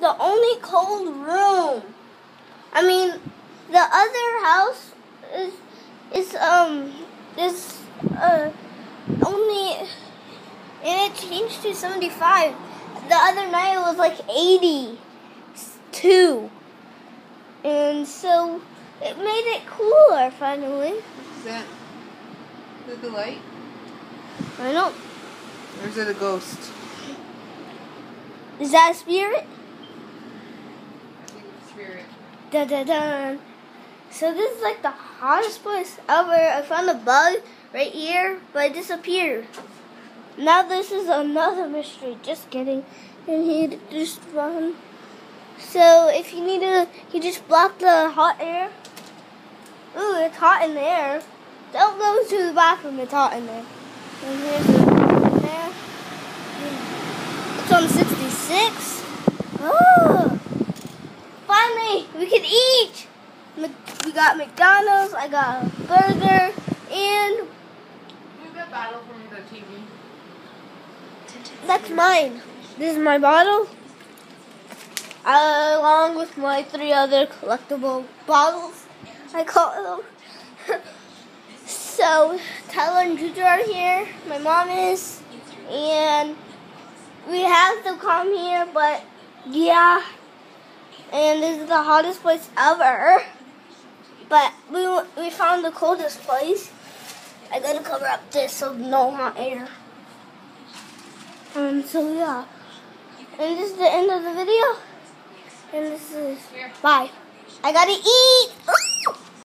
the only cold room. I mean, the other house is only, and it changed to 75. The other night it was like 82, and so it made it cooler finally. What's that? Is it the light? I know. Or is it a ghost? Is that a spirit? I think it's a spirit. Dun, dun, dun. So this is like the hottest place ever. I found a bug right here, but it disappeared. Now this is another mystery. Just kidding. And he just run. So if you need to, you just block the hot air. Ooh, it's hot in there. Don't go to the bathroom. It's hot in there. And here's the in there. It's on 66. Oh, finally we can eat. We got McDonald's. I got a burger and. Move that bottle from the TV. That's mine. This is my bottle, along with my 3 other collectible bottles, I call them. So, Tyler and Juju are here. My mom is. And we have to come here, but yeah. And this is the hottest place ever. But we found the coldest place. I gotta cover up this so no hot air. So yeah. And this is the end of the video. And this is bye. I gotta eat.